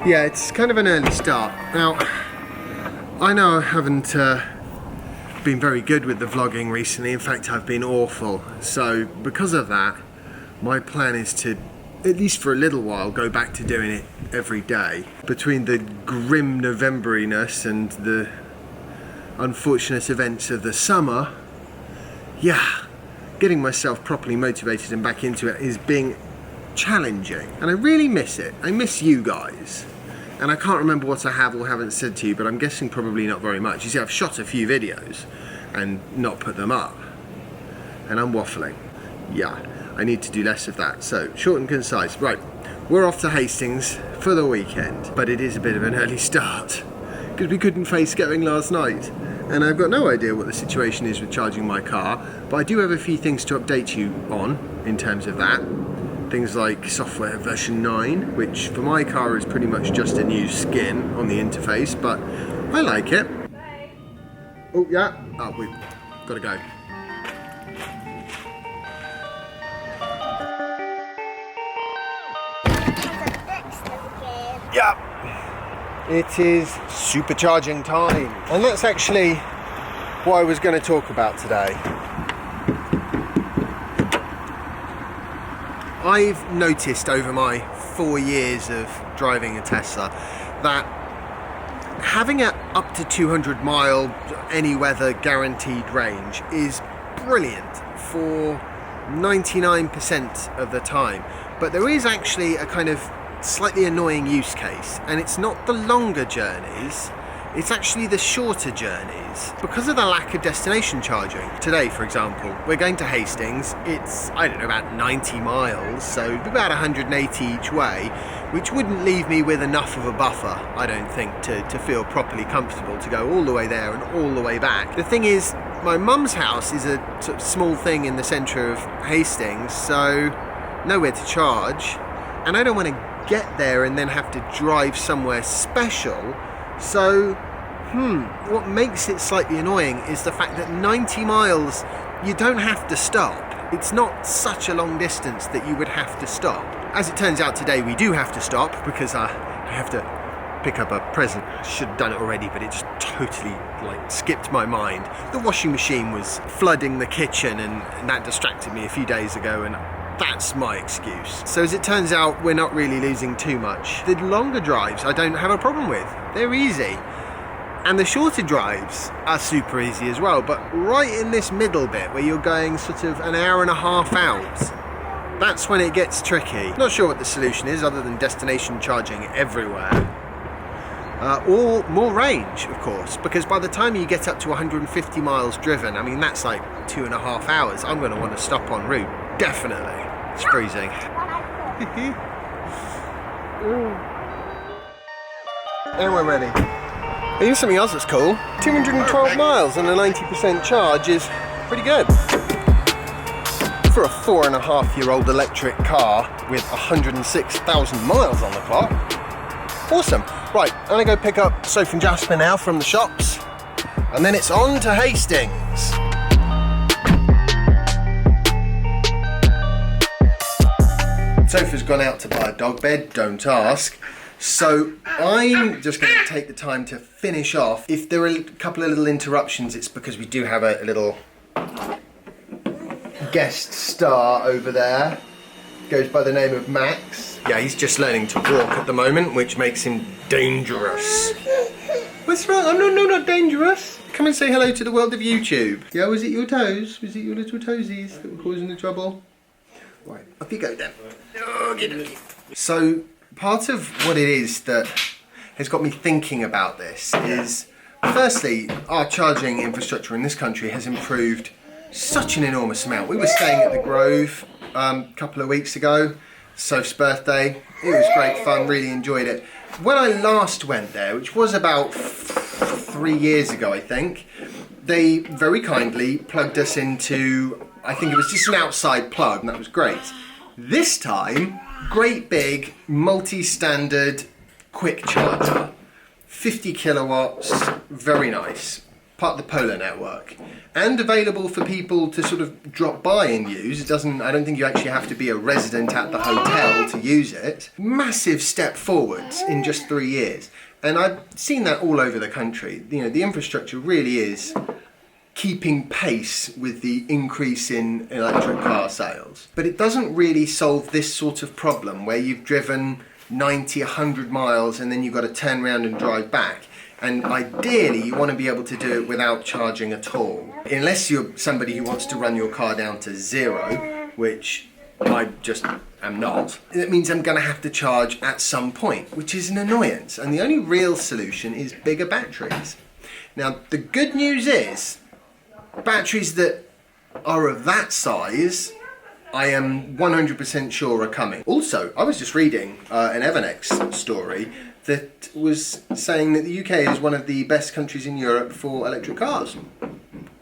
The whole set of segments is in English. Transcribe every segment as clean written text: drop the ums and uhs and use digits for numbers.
Yeah, it's kind of an early start. Now, I know I haven't been very good with the vlogging recently. In fact, I've been awful. So because of that, my plan is to, at least for a little while, go back to doing it every day. Between the grim Novemberiness and the unfortunate events of the summer, yeah, getting myself properly motivated and back into it is being challenging. And I really miss it. I miss you guys. And I can't remember what I have or haven't said to you, but I'm guessing probably not very much. You see, I've shot a few videos and not put them up. And I'm waffling. Yeah, I need to do less of that. So, short and concise. Right, we're off to Hastings for the weekend. But it is a bit of an early start, because we couldn't face going last night. And I've got no idea what the situation is with charging my car. But I do have a few things to update you on in terms of that. Things like software version 9, which for my car is pretty much just a new skin on the interface, but I like it. Bye. Oh yeah, oh, we've got to go. Yeah, it is supercharging time, and that's actually what I was going to talk about today. I've noticed over my 4 years of driving a Tesla that having an up to 200 mile any weather guaranteed range is brilliant for 99% of the time, but there is actually a kind of slightly annoying use case, and it's not the longer journeys, it's actually the shorter journeys. Because of the lack of destination charging. Today, for example, we're going to Hastings. It's, I don't know, about 90 miles, so about 180 each way, which wouldn't leave me with enough of a buffer, I don't think, to feel properly comfortable to go all the way there and all the way back. The thing is, my mum's house is a sort of small thing in the centre of Hastings, so nowhere to charge, and I don't want to get there and then have to drive somewhere special. So, what makes it slightly annoying is the fact that 90 miles, you don't have to stop. It's not such a long distance that you would have to stop. As it turns out today, we do have to stop because I have to pick up a present. I should have done it already, but it just totally skipped my mind. The washing machine was flooding the kitchen, and that distracted me a few days ago, and that's my excuse. So as it turns out, we're not really losing too much. The longer drives I don't have a problem with. They're easy. And the shorter drives are super easy as well. But right in this middle bit where you're going sort of an hour and a half out, that's when it gets tricky. Not sure what the solution is other than destination charging everywhere. Or more range, of course, because by the time you get up to 150 miles driven, I mean, that's like 2.5 hours. I'm going to want to stop en route. Definitely. It's freezing. And we're ready. Here's something else that's cool. 212 miles and a 90% charge is pretty good. For a 4.5-year-old electric car with 106,000 miles on the clock. Awesome. Right, I'm going to go pick up Soph and Jasper now from the shops, and then it's on to Hastings. Soph has gone out to buy a dog bed, don't ask. So I'm just going to take the time to finish off. If there are a couple of little interruptions, it's because we do have a little guest star over there. Goes by the name of Max. Yeah, he's just learning to walk at the moment, which makes him dangerous. What's wrong? I'm not dangerous. Come and say hello to the world of YouTube. Yeah, was it your toes? Was it your little toesies that were causing the trouble? Right, up you go then. So, part of what it is that has got me thinking about this is, firstly, our charging infrastructure in this country has improved such an enormous amount. We were staying at the Grove a couple of weeks ago, Soph's birthday. It was great fun, really enjoyed it. When I last went there, which was about 3 years ago, I think, they very kindly plugged us into, I think it was just an outside plug, and that was great. This time, great big, multi-standard quick charger, 50 kilowatts, very nice. part of the Polar network, and available for people to sort of drop by and use. I don't think you actually have to be a resident at the hotel to use it. Massive step forwards in just 3 years. And I've seen that all over the country. You know, the infrastructure really is keeping pace with the increase in electric car sales. But it doesn't really solve this sort of problem where you've driven 90, 100 miles and then you've got to turn around and drive back. And ideally you want to be able to do it without charging at all. Unless you're somebody who wants to run your car down to 0, which I just am not. It means I'm going to have to charge at some point, which is an annoyance. And the only real solution is bigger batteries. Now, the good news is, batteries that are of that size, I am 100% sure are coming. Also, I was just reading an Evernex story that was saying that the UK is one of the best countries in Europe for electric cars,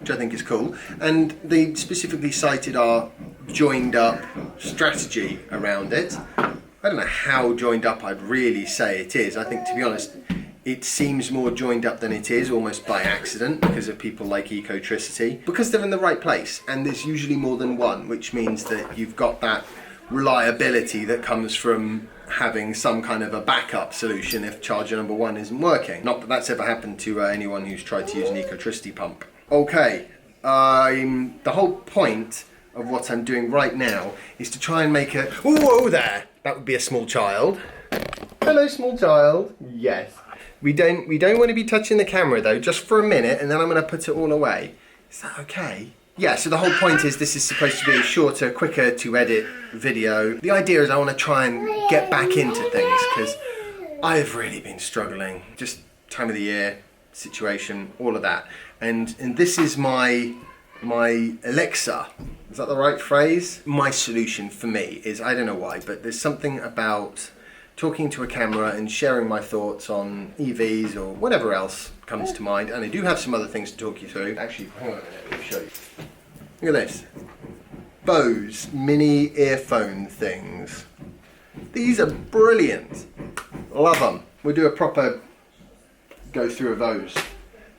which I think is cool. And they specifically cited our joined up strategy around it. I don't know how joined up I'd really say it is. I think, to be honest, it seems more joined up than it is, almost by accident, because of people like Ecotricity, because they're in the right place, and there's usually more than one, which means that you've got that reliability that comes from having some kind of a backup solution if charger number 1 isn't working. Not that that's ever happened to anyone who's tried to use an Ecotricity pump. Okay, the whole point of what I'm doing right now is to try and make a... Whoa there! That would be a small child. Hello, small child. Yes. We don't want to be touching the camera though, just for a minute, and then I'm going to put it all away. Is that okay? Yeah, so the whole point is this is supposed to be a shorter, quicker to edit video. The idea is I want to try and get back into things because I've really been struggling. Just time of the year, situation, all of that. And this is my elixir. Is that the right phrase? My solution for me is, I don't know why, but there's something about talking to a camera and sharing my thoughts on EVs or whatever else comes to mind. And I do have some other things to talk you through. Actually, hang on a minute, let me show you. Look at this. Bose mini earphone things. These are brilliant. Love them. We'll do a proper go through of those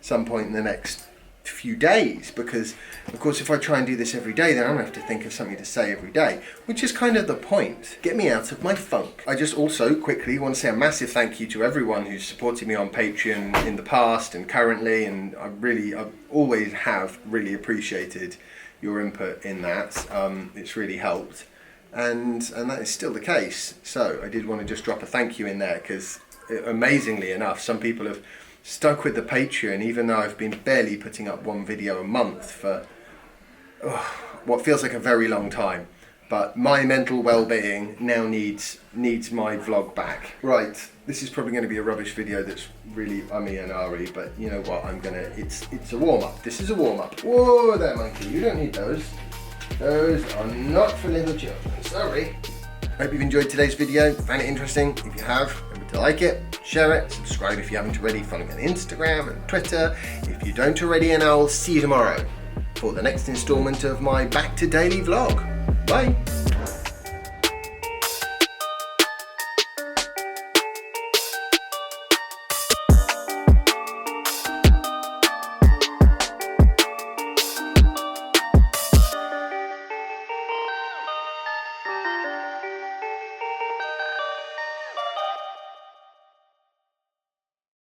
some point in the next few days, because of course if I try and do this every day, then I'm going to have to think of something to say every day, which is kind of the point. Get me out of my funk. I just also quickly want to say a massive thank you to everyone who's supported me on Patreon in the past and currently, and I always have really appreciated your input in that. It's really helped, and that is still the case. So I did want to just drop a thank you in there, because amazingly enough, some people have stuck with the Patreon even though I've been barely putting up 1 video a month for what feels like a very long time. But my mental well-being now needs my vlog back. Right, this is probably going to be a rubbish video that's really ummy and ahry, but you know what, it's a warm-up. This is a warm-up. Whoa there, monkey, you don't need those. Those are not for little children, sorry. I hope you've enjoyed today's video, found it interesting. If you have, remember to like it, share it, subscribe if you haven't already, follow me on Instagram and Twitter if you don't already, and I'll see you tomorrow for the next installment of my Back to Daily vlog. Bye!